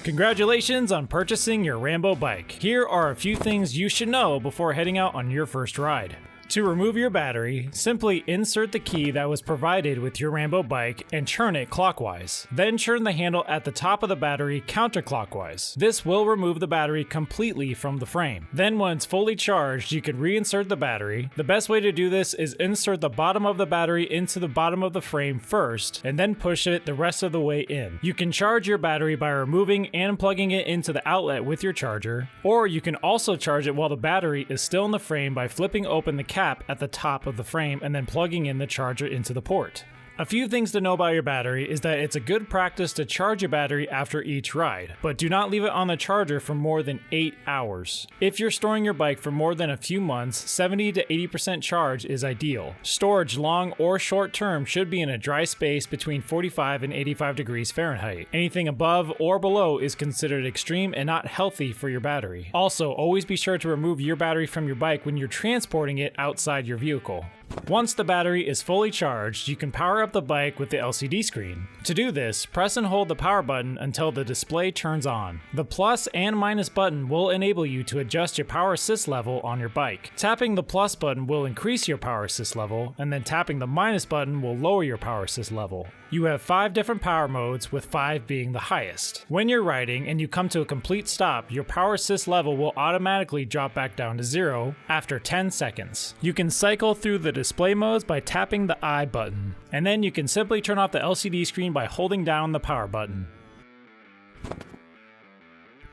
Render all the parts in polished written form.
Congratulations on purchasing your Rambo bike. Here are a few things you should know before heading out on your first ride. To remove your battery, simply insert the key that was provided with your Rambo bike and turn it clockwise. Then turn the handle at the top of the battery counterclockwise. This will remove the battery completely from the frame. Then once fully charged, you can reinsert the battery. The best way to do this is insert the bottom of the battery into the bottom of the frame first, and then push it the rest of the way in. You can charge your battery by removing and plugging it into the outlet with your charger, or you can also charge it while the battery is still in the frame by flipping open the cap at the top of the frame and then plugging in the charger into the port. A few things to know about your battery is that it's a good practice to charge your battery after each ride, but do not leave it on the charger for more than 8 hours. If you're storing your bike for more than a few months, 70 to 80% charge is ideal. Storage long or short term should be in a dry space between 45 and 85 degrees Fahrenheit. Anything above or below is considered extreme and not healthy for your battery. Also, always be sure to remove your battery from your bike when you're transporting it outside your vehicle. Once the battery is fully charged, you can power up the bike with the LCD screen. To do this, press and hold the power button until the display turns on. The plus and minus button will enable you to adjust your power assist level on your bike. Tapping the plus button will increase your power assist level, and then tapping the minus button will lower your power assist level. You have 5 different power modes, with 5 being the highest. When you're riding and you come to a complete stop, your power assist level will automatically drop back down to 0 after 10 seconds. You can cycle through the display modes by tapping the I button, and then you can simply turn off the LCD screen by holding down the power button.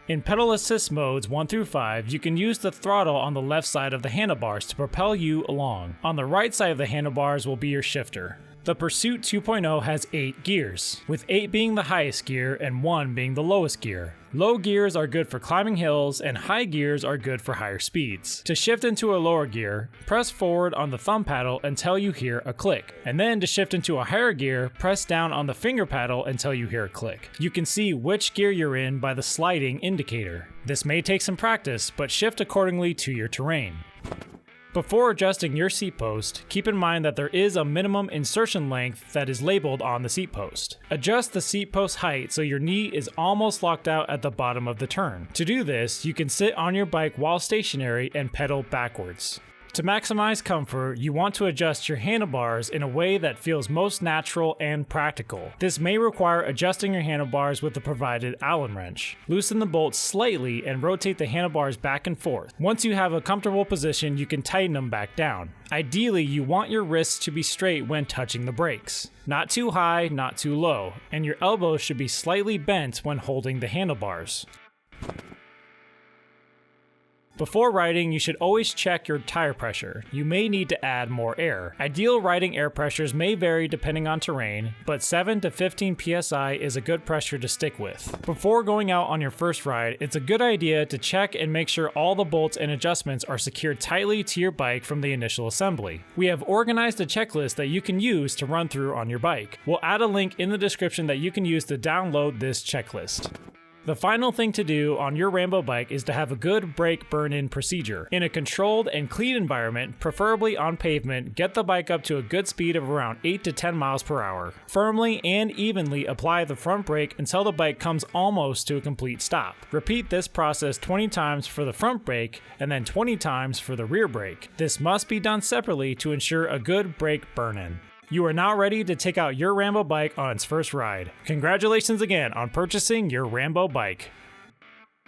In pedal assist modes 1 through 5, you can use the throttle on the left side of the handlebars to propel you along. On the right side of the handlebars will be your shifter. The Pursuit 2.0 has 8 gears, with 8 being the highest gear and 1 being the lowest gear. Low gears are good for climbing hills, and high gears are good for higher speeds. To shift into a lower gear, press forward on the thumb paddle until you hear a click, and then to shift into a higher gear, press down on the finger paddle until you hear a click. You can see which gear you're in by the sliding indicator. This may take some practice, but shift accordingly to your terrain. Before adjusting your seat post, keep in mind that there is a minimum insertion length that is labeled on the seat post. Adjust the seat post height so your knee is almost locked out at the bottom of the turn. To do this, you can sit on your bike while stationary and pedal backwards. To maximize comfort, you want to adjust your handlebars in a way that feels most natural and practical. This may require adjusting your handlebars with the provided Allen wrench. Loosen the bolts slightly and rotate the handlebars back and forth. Once you have a comfortable position, you can tighten them back down. Ideally, you want your wrists to be straight when touching the brakes. Not too high, not too low, and your elbows should be slightly bent when holding the handlebars. Before riding, you should always check your tire pressure. You may need to add more air. Ideal riding air pressures may vary depending on terrain, but 7 to 15 psi is a good pressure to stick with. Before going out on your first ride, it's a good idea to check and make sure all the bolts and adjustments are secured tightly to your bike from the initial assembly. We have organized a checklist that you can use to run through on your bike. We'll add a link in the description that you can use to download this checklist. The final thing to do on your Rambo bike is to have a good brake burn-in procedure. In a controlled and clean environment, preferably on pavement, get the bike up to a good speed of around 8 to 10 miles per hour. Firmly and evenly apply the front brake until the bike comes almost to a complete stop. Repeat this process 20 times for the front brake and then 20 times for the rear brake. This must be done separately to ensure a good brake burn-in. You are now ready to take out your Rambo bike on its first ride. Congratulations again on purchasing your Rambo bike.